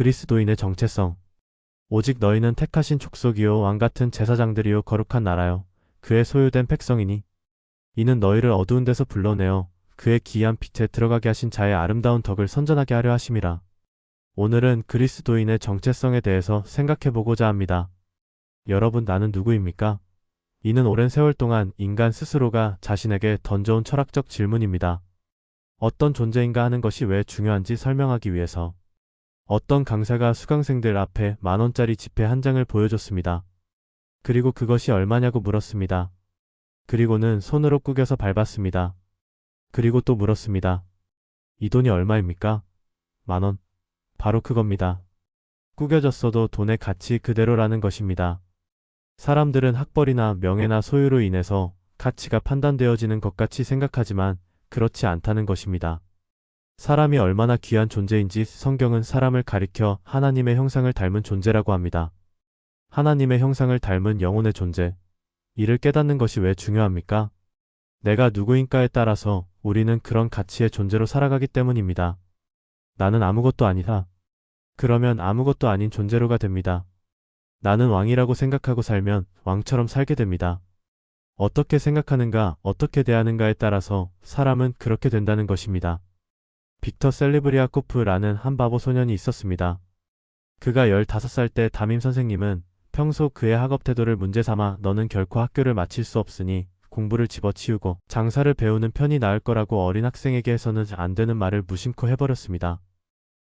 그리스도인의 정체성. 오직 너희는 택하신 족속이요 왕같은 제사장들이요 거룩한 나라요 그의 소유된 백성이니 이는 너희를 어두운 데서 불러내어 그의 기이한 빛에 들어가게 하신 자의 아름다운 덕을 선전하게 하려 하심이라. 오늘은 그리스도인의 정체성에 대해서 생각해보고자 합니다. 여러분, 나는 누구입니까? 이는 오랜 세월 동안 인간 스스로가 자신에게 던져온 철학적 질문입니다. 어떤 존재인가 하는 것이 왜 중요한지 설명하기 위해서 어떤 강사가 수강생들 앞에 10,000원짜리 지폐 한 장을 보여줬습니다. 그리고 그것이 얼마냐고 물었습니다. 그리고는 손으로 구겨서 밟았습니다. 그리고 또 물었습니다. 이 돈이 얼마입니까? 10,000원. 바로 그겁니다. 구겨졌어도 돈의 가치 그대로라는 것입니다. 사람들은 학벌이나 명예나 소유로 인해서 가치가 판단되어지는 것 같이 생각하지만 그렇지 않다는 것입니다. 사람이 얼마나 귀한 존재인지 성경은 사람을 가리켜 하나님의 형상을 닮은 존재라고 합니다. 하나님의 형상을 닮은 영혼의 존재. 이를 깨닫는 것이 왜 중요합니까? 내가 누구인가에 따라서 우리는 그런 가치의 존재로 살아가기 때문입니다. 나는 아무것도 아니다. 그러면 아무것도 아닌 존재로가 됩니다. 나는 왕이라고 생각하고 살면 왕처럼 살게 됩니다. 어떻게 생각하는가, 어떻게 대하는가에 따라서 사람은 그렇게 된다는 것입니다. 빅터 셀리브리아코프라는 한 바보 소년이 있었습니다. 그가 15살 때 담임 선생님은 평소 그의 학업 태도를 문제 삼아 너는 결코 학교를 마칠 수 없으니 공부를 집어치우고 장사를 배우는 편이 나을 거라고 어린 학생에게 해서는 안 되는 말을 무심코 해버렸습니다.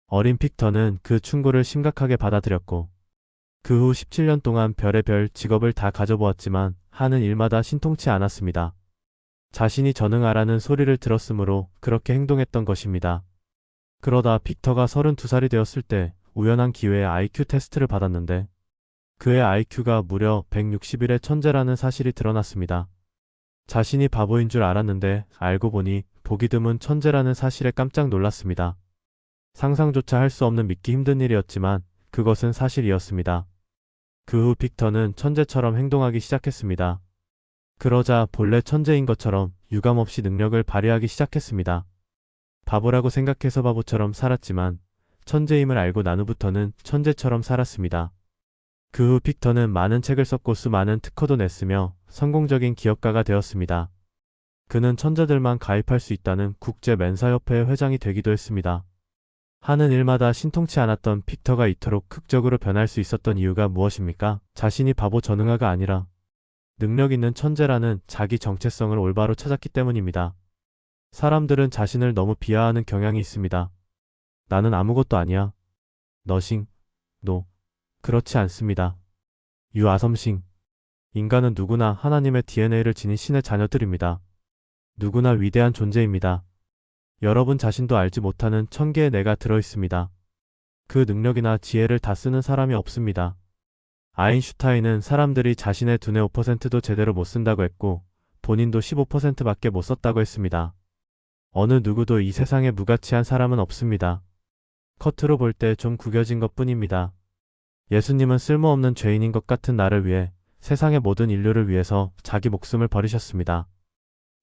어린 빅터는 그 충고를 심각하게 받아들였고 그 후 17년 동안 별의별 직업을 다 가져보았지만 하는 일마다 신통치 않았습니다. 자신이 전응하라는 소리를 들었으므로 그렇게 행동했던 것입니다. 그러다 빅터가 32살이 되었을 때 우연한 기회에 IQ 테스트를 받았는데 그의 IQ가 무려 161의 천재라는 사실이 드러났습니다. 자신이 바보인 줄 알았는데 알고 보니 보기 드문 천재라는 사실에 깜짝 놀랐습니다. 상상조차 할 수 없는 믿기 힘든 일이었지만 그것은 사실이었습니다. 그 후 빅터는 천재처럼 행동하기 시작했습니다. 그러자 본래 천재인 것처럼 유감없이 능력을 발휘하기 시작했습니다. 바보라고 생각해서 바보처럼 살았지만 천재임을 알고 난 후부터는 천재처럼 살았습니다. 그 후 빅터는 많은 책을 썼고 수많은 특허도 냈으며 성공적인 기업가가 되었습니다. 그는 천재들만 가입할 수 있다는 국제멘사협회의 회장이 되기도 했습니다. 하는 일마다 신통치 않았던 빅터가 이토록 극적으로 변할 수 있었던 이유가 무엇입니까? 자신이 바보 전응아가 아니라 능력 있는 천재라는 자기 정체성을 올바로 찾았기 때문입니다. 사람들은 자신을 너무 비하하는 경향이 있습니다. 나는 아무것도 아니야. 너싱, 노. 그렇지 않습니다. 유아섬싱. 인간은 누구나 하나님의 DNA를 지닌 신의 자녀들입니다. 누구나 위대한 존재입니다. 여러분 자신도 알지 못하는 1000개의 내가 들어있습니다. 그 능력이나 지혜를 다 쓰는 사람이 없습니다. 아인슈타인은 사람들이 자신의 두뇌 5%도 제대로 못 쓴다고 했고 본인도 15%밖에 못 썼다고 했습니다. 어느 누구도 이 세상에 무가치한 사람은 없습니다. 겉으로 볼 때 좀 구겨진 것 뿐입니다. 예수님은 쓸모없는 죄인인 것 같은 나를 위해 세상의 모든 인류를 위해서 자기 목숨을 버리셨습니다.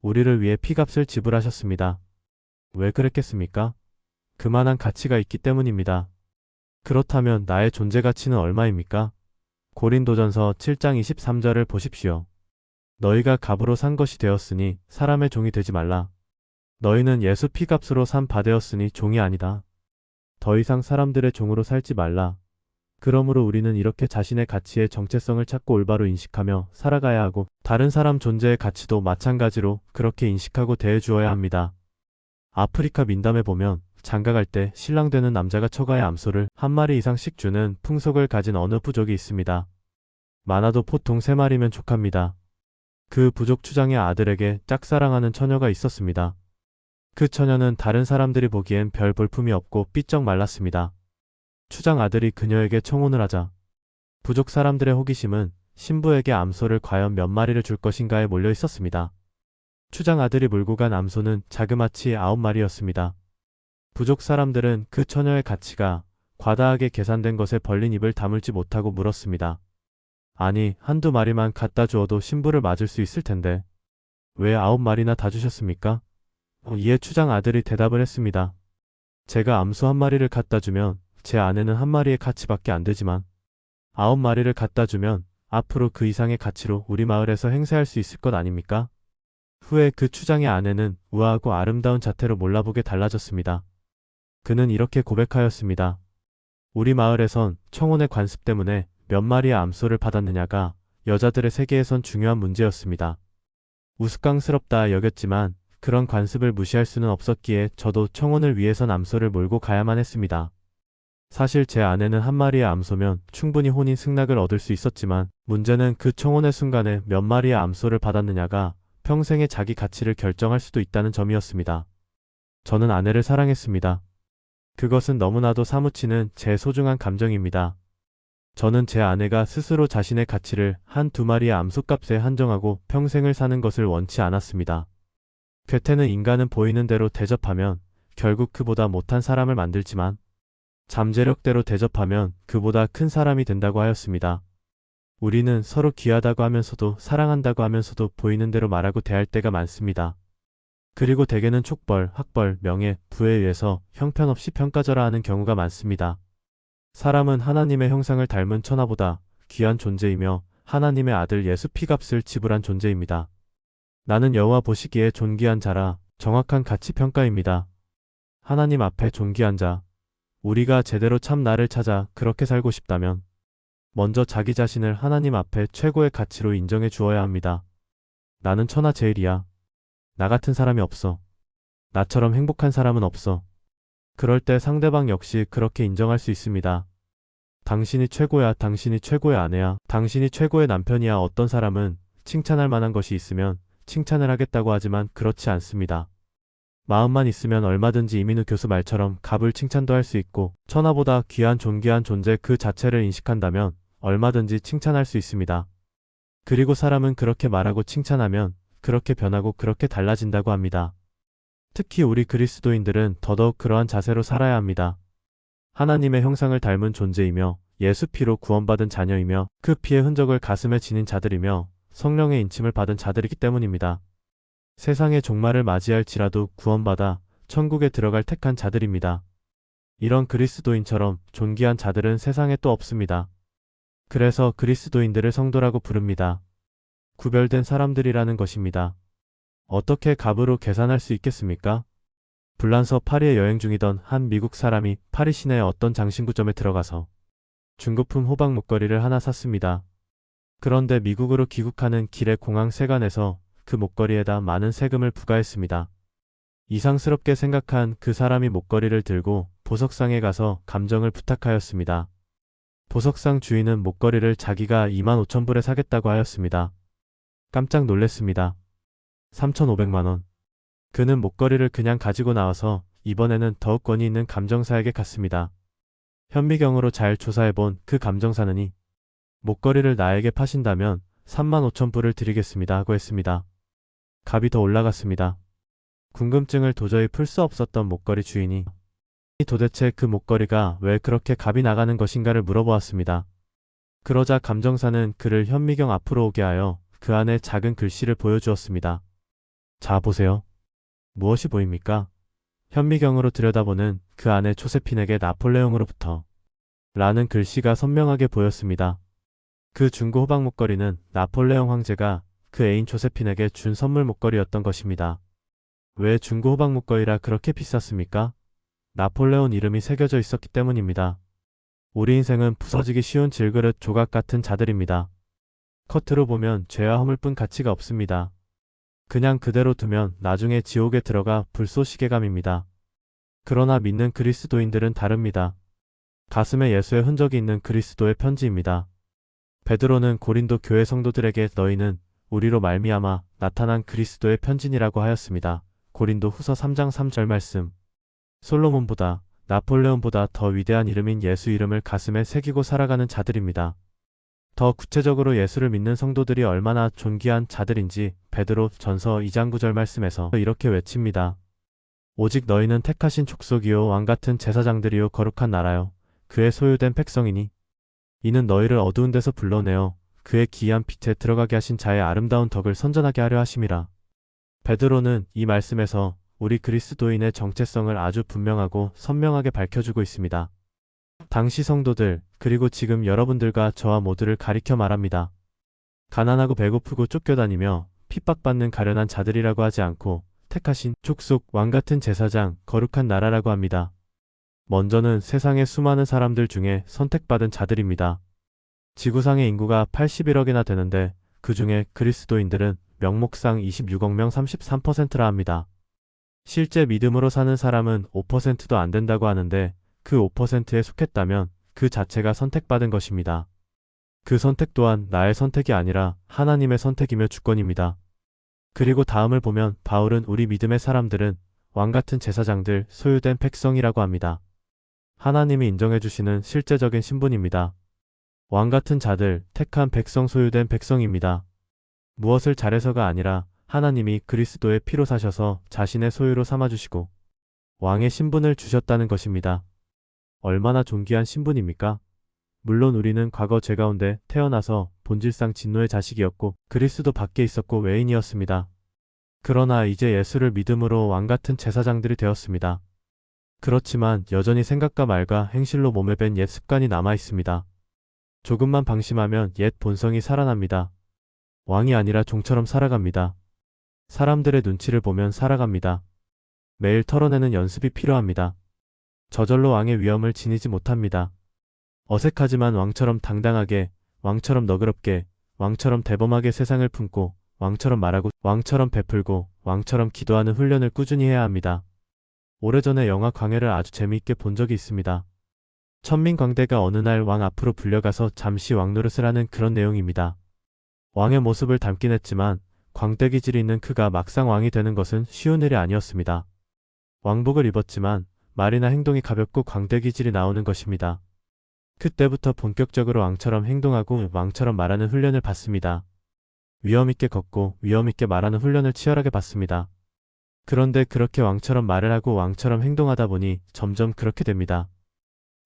우리를 위해 피값을 지불하셨습니다. 왜 그랬겠습니까? 그만한 가치가 있기 때문입니다. 그렇다면 나의 존재 가치는 얼마입니까? 고린도전서 7장 23절을 보십시오. 너희가 값으로 산 것이 되었으니 사람의 종이 되지 말라. 너희는 예수 피값으로 산 바 되었으니 종이 아니다. 더 이상 사람들의 종으로 살지 말라. 그러므로 우리는 이렇게 자신의 가치의 정체성을 찾고 올바로 인식하며 살아가야 하고 다른 사람 존재의 가치도 마찬가지로 그렇게 인식하고 대해주어야 합니다. 아프리카 민담에 보면 장가갈 때 신랑 되는 남자가 처가의 암소를 한 마리 이상씩 주는 풍속을 가진 어느 부족이 있습니다. 많아도 보통 3마리면 족합니다. 그 부족 추장의 아들에게 짝사랑하는 처녀가 있었습니다. 그 처녀는 다른 사람들이 보기엔 별 볼품이 없고 삐쩍 말랐습니다. 추장 아들이 그녀에게 청혼을 하자 부족 사람들의 호기심은 신부에게 암소를 과연 몇 마리를 줄 것인가에 몰려 있었습니다. 추장 아들이 몰고 간 암소는 자그마치 9마리였습니다. 부족 사람들은 그 처녀의 가치가 과다하게 계산된 것에 벌린 입을 다물지 못하고 물었습니다. 아니, 한두 마리만 갖다 주어도 신부를 맞을 수 있을 텐데 왜 9마리나 다 주셨습니까? 이에 추장 아들이 대답을 했습니다. 제가 암소 한 마리를 갖다 주면 제 아내는 한 마리의 가치밖에 안 되지만 9마리를 갖다 주면 앞으로 그 이상의 가치로 우리 마을에서 행세할 수 있을 것 아닙니까? 후에 그 추장의 아내는 우아하고 아름다운 자태로 몰라보게 달라졌습니다. 그는 이렇게 고백하였습니다. 우리 마을에선 청혼의 관습 때문에 몇 마리의 암소를 받았느냐가 여자들의 세계에선 중요한 문제였습니다. 우스꽝스럽다 여겼지만 그런 관습을 무시할 수는 없었기에 저도 청혼을 위해선 암소를 몰고 가야만 했습니다. 사실 제 아내는 한 마리의 암소면 충분히 혼인 승낙을 얻을 수 있었지만 문제는 그 청혼의 순간에 몇 마리의 암소를 받았느냐가 평생의 자기 가치를 결정할 수도 있다는 점이었습니다. 저는 아내를 사랑했습니다. 그것은 너무나도 사무치는 제 소중한 감정입니다. 저는 제 아내가 스스로 자신의 가치를 한 두 마리의 암소값에 한정하고 평생을 사는 것을 원치 않았습니다. 괴테는 인간은 보이는 대로 대접하면 결국 그보다 못한 사람을 만들지만 잠재력대로 대접하면 그보다 큰 사람이 된다고 하였습니다. 우리는 서로 귀하다고 하면서도 사랑한다고 하면서도 보이는 대로 말하고 대할 때가 많습니다. 그리고 대개는 촉벌, 학벌, 명예, 부에 의해서 형편없이 평가절하하는 경우가 많습니다. 사람은 하나님의 형상을 닮은 천하보다 귀한 존재이며 하나님의 아들 예수 피값을 지불한 존재입니다. 나는 여호와 보시기에 존귀한 자라 정확한 가치평가입니다. 하나님 앞에 존귀한 자, 우리가 제대로 참 나를 찾아 그렇게 살고 싶다면 먼저 자기 자신을 하나님 앞에 최고의 가치로 인정해 주어야 합니다. 나는 천하 제일이야. 나 같은 사람이 없어. 나처럼 행복한 사람은 없어. 그럴 때 상대방 역시 그렇게 인정할 수 있습니다. 당신이 최고야, 당신이 최고의 아내야, 당신이 최고의 남편이야. 어떤 사람은 칭찬할 만한 것이 있으면 칭찬을 하겠다고 하지만 그렇지 않습니다. 마음만 있으면 얼마든지 이민우 교수 말처럼 갑을 칭찬도 할 수 있고 천하보다 귀한 존귀한 존재 그 자체를 인식한다면 얼마든지 칭찬할 수 있습니다. 그리고 사람은 그렇게 말하고 칭찬하면 그렇게 변하고 그렇게 달라진다고 합니다. 특히 우리 그리스도인들은 더더욱 그러한 자세로 살아야 합니다. 하나님의 형상을 닮은 존재이며 예수 피로 구원받은 자녀이며 그 피의 흔적을 가슴에 지닌 자들이며 성령의 인침을 받은 자들이기 때문입니다. 세상의 종말을 맞이할지라도 구원받아 천국에 들어갈 택한 자들입니다. 이런 그리스도인처럼 존귀한 자들은 세상에 또 없습니다. 그래서 그리스도인들을 성도라고 부릅니다. 구별된 사람들이라는 것입니다. 어떻게 갑으로 계산할 수 있겠습니까? 불란서 파리에 여행 중이던 한 미국 사람이 파리 시내의 어떤 장신구점에 들어가서 중고품 호박 목걸이를 하나 샀습니다. 그런데 미국으로 귀국하는 길의 공항 세관에서 그 목걸이에다 많은 세금을 부과했습니다. 이상스럽게 생각한 그 사람이 목걸이를 들고 보석상에 가서 감정을 부탁하였습니다. 보석상 주인은 목걸이를 자기가 25,000불에 사겠다고 하였습니다. 깜짝 놀랐습니다. 3,500만원. 그는 목걸이를 그냥 가지고 나와서 이번에는 더욱 권위 있는 감정사에게 갔습니다. 현미경으로 잘 조사해본 그 감정사는이 목걸이를 나에게 파신다면 35,000불을 드리겠습니다 하고 했습니다. 값이 더 올라갔습니다. 궁금증을 도저히 풀 수 없었던 목걸이 주인이 도대체 그 목걸이가 왜 그렇게 값이 나가는 것인가를 물어보았습니다. 그러자 감정사는 그를 현미경 앞으로 오게 하여 그 안에 작은 글씨를 보여주었습니다. 자, 보세요. 무엇이 보입니까? 현미경으로 들여다보는 그 안에 조세핀에게 나폴레옹으로부터 라는 글씨가 선명하게 보였습니다. 그 중고 호박 목걸이는 나폴레옹 황제가 그 애인 조세핀에게 준 선물 목걸이였던 것입니다. 왜 중고 호박 목걸이라 그렇게 비쌌습니까? 나폴레옹 이름이 새겨져 있었기 때문입니다. 우리 인생은 부서지기 쉬운 질그릇 조각 같은 자들입니다. 겉으로 보면 죄와 허물뿐 가치가 없습니다. 그냥 그대로 두면 나중에 지옥에 들어가 불쏘시개 감입니다. 그러나 믿는 그리스도인들은 다릅니다. 가슴에 예수의 흔적이 있는 그리스도의 편지입니다. 베드로는 고린도 교회 성도들에게 너희는 우리로 말미암아 나타난 그리스도의 편지니라고 하였습니다. 고린도 후서 3장 3절 말씀. 솔로몬보다 나폴레옹보다 더 위대한 이름인 예수 이름을 가슴에 새기고 살아가는 자들입니다. 더 구체적으로 예수를 믿는 성도들이 얼마나 존귀한 자들인지 베드로 전서 2장 9절 말씀에서 이렇게 외칩니다. 오직 너희는 택하신 족속이요 왕같은 제사장들이요 거룩한 나라요 그의 소유된 백성이니 이는 너희를 어두운 데서 불러내어 그의 기이한 빛에 들어가게 하신 자의 아름다운 덕을 선전하게 하려 하심이라. 베드로는 이 말씀에서 우리 그리스도인의 정체성을 아주 분명하고 선명하게 밝혀주고 있습니다. 당시 성도들, 그리고 지금 여러분들과 저와 모두를 가리켜 말합니다. 가난하고 배고프고 쫓겨다니며 핍박받는 가련한 자들이라고 하지 않고 택하신 족속 왕같은 제사장 거룩한 나라라고 합니다. 먼저는 세상의 수많은 사람들 중에 선택받은 자들입니다. 지구상의 인구가 81억이나 되는데 그 중에 그리스도인들은 명목상 26억 명 33%라 합니다. 실제 믿음으로 사는 사람은 5%도 안 된다고 하는데 그 5%에 속했다면 그 자체가 선택받은 것입니다. 그 선택 또한 나의 선택이 아니라 하나님의 선택이며 주권입니다. 그리고 다음을 보면 바울은 우리 믿음의 사람들은 왕같은 제사장들 소유된 백성이라고 합니다. 하나님이 인정해 주시는 실제적인 신분입니다. 왕같은 자들, 택한 백성 소유된 백성입니다. 무엇을 잘해서가 아니라 하나님이 그리스도의 피로 사셔서 자신의 소유로 삼아주시고 왕의 신분을 주셨다는 것입니다. 얼마나 존귀한 신분입니까? 물론 우리는 과거 죄 가운데 태어나서 본질상 진노의 자식이었고 그리스도 밖에 있었고 외인이었습니다. 그러나 이제 예수를 믿음으로 왕같은 제사장들이 되었습니다. 그렇지만 여전히 생각과 말과 행실로 몸에 밴 옛 습관이 남아 있습니다. 조금만 방심하면 옛 본성이 살아납니다. 왕이 아니라 종처럼 살아갑니다. 사람들의 눈치를 보면 살아갑니다. 매일 털어내는 연습이 필요합니다. 저절로 왕의 위엄을 지니지 못합니다. 어색하지만 왕처럼 당당하게, 왕처럼 너그럽게, 왕처럼 대범하게 세상을 품고, 왕처럼 말하고, 왕처럼 베풀고, 왕처럼 기도하는 훈련을 꾸준히 해야 합니다. 오래전에 영화 광해를 아주 재미있게 본 적이 있습니다. 천민광대가 어느 날 왕 앞으로 불려가서 잠시 왕노릇을 하는 그런 내용입니다. 왕의 모습을 닮긴 했지만 광대 기질이 있는 그가 막상 왕이 되는 것은 쉬운 일이 아니었습니다. 왕복을 입었지만 말이나 행동이 가볍고 광대 기질이 나오는 것입니다. 그때부터 본격적으로 왕처럼 행동하고 왕처럼 말하는 훈련을 받습니다. 위엄있게 걷고 위엄있게 말하는 훈련을 치열하게 받습니다. 그런데 그렇게 왕처럼 말을 하고 왕처럼 행동하다 보니 점점 그렇게 됩니다.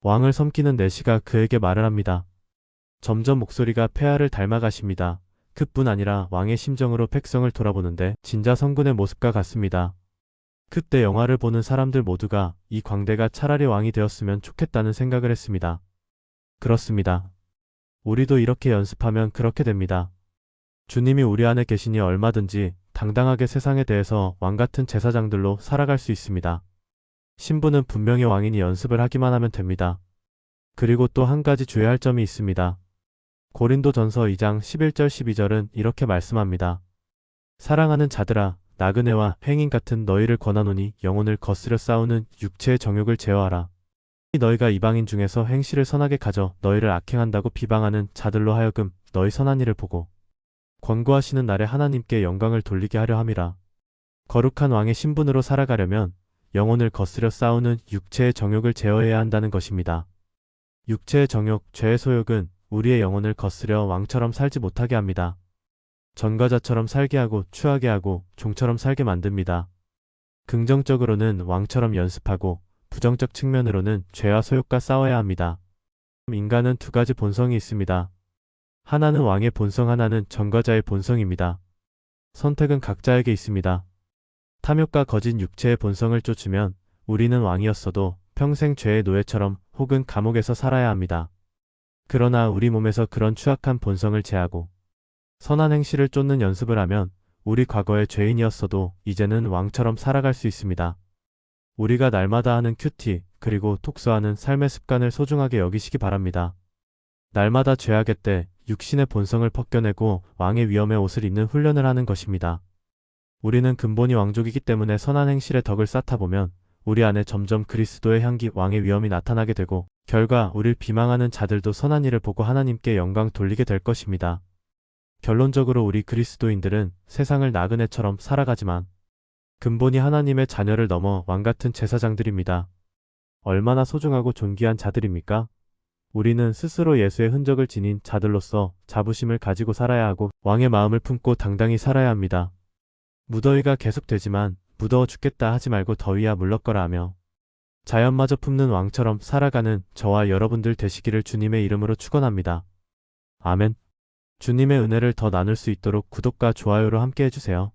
왕을 섬기는 내시가 그에게 말을 합니다. 점점 목소리가 폐하를 닮아가십니다. 그뿐 아니라 왕의 심정으로 백성을 돌아보는데 진짜 성군의 모습과 같습니다. 그때 영화를 보는 사람들 모두가 이 광대가 차라리 왕이 되었으면 좋겠다는 생각을 했습니다. 그렇습니다. 우리도 이렇게 연습하면 그렇게 됩니다. 주님이 우리 안에 계시니 얼마든지 당당하게 세상에 대해서 왕같은 제사장들로 살아갈 수 있습니다. 신부는 분명히 왕이니 연습을 하기만 하면 됩니다. 그리고 또 한 가지 주의할 점이 있습니다. 고린도전서 2장 11절 12절은 이렇게 말씀합니다. 사랑하는 자들아, 나그네와 횡인 같은 너희를 권하노니 영혼을 거스려 싸우는 육체의 정욕을 제어하라. 너희가 이방인 중에서 행실을 선하게 가져 너희를 악행한다고 비방하는 자들로 하여금 너희 선한 일을 보고 권고하시는 날에 하나님께 영광을 돌리게 하려 함이라. 거룩한 왕의 신분으로 살아가려면 영혼을 거스려 싸우는 육체의 정욕을 제어해야 한다는 것입니다. 육체의 정욕, 죄의 소욕은 우리의 영혼을 거스려 왕처럼 살지 못하게 합니다. 전과자처럼 살게 하고 추하게 하고 종처럼 살게 만듭니다. 긍정적으로는 왕처럼 연습하고 부정적 측면으로는 죄와 소욕과 싸워야 합니다. 인간은 두 가지 본성이 있습니다. 하나는 왕의 본성, 하나는 전과자의 본성입니다. 선택은 각자에게 있습니다. 탐욕과 거짓 육체의 본성을 쫓으면 우리는 왕이었어도 평생 죄의 노예처럼 혹은 감옥에서 살아야 합니다. 그러나 우리 몸에서 그런 추악한 본성을 제하고 선한 행실을 쫓는 연습을 하면 우리 과거의 죄인이었어도 이제는 왕처럼 살아갈 수 있습니다. 우리가 날마다 하는 큐티 그리고 독서하는 삶의 습관을 소중하게 여기시기 바랍니다. 날마다 죄악의 때 육신의 본성을 벗겨내고 왕의 위엄의 옷을 입는 훈련을 하는 것입니다. 우리는 근본이 왕족이기 때문에 선한 행실의 덕을 쌓다 보면 우리 안에 점점 그리스도의 향기, 왕의 위엄이 나타나게 되고 결과 우릴 비방하는 자들도 선한 일을 보고 하나님께 영광 돌리게 될 것입니다. 결론적으로 우리 그리스도인들은 세상을 나그네처럼 살아가지만 근본이 하나님의 자녀를 넘어 왕같은 제사장들입니다. 얼마나 소중하고 존귀한 자들입니까? 우리는 스스로 예수의 흔적을 지닌 자들로서 자부심을 가지고 살아야 하고 왕의 마음을 품고 당당히 살아야 합니다. 무더위가 계속되지만 무더워 죽겠다 하지 말고 더위야 물러거라 하며 자연마저 품는 왕처럼 살아가는 저와 여러분들 되시기를 주님의 이름으로 축원합니다. 아멘. 주님의 은혜를 더 나눌 수 있도록 구독과 좋아요로 함께 해주세요.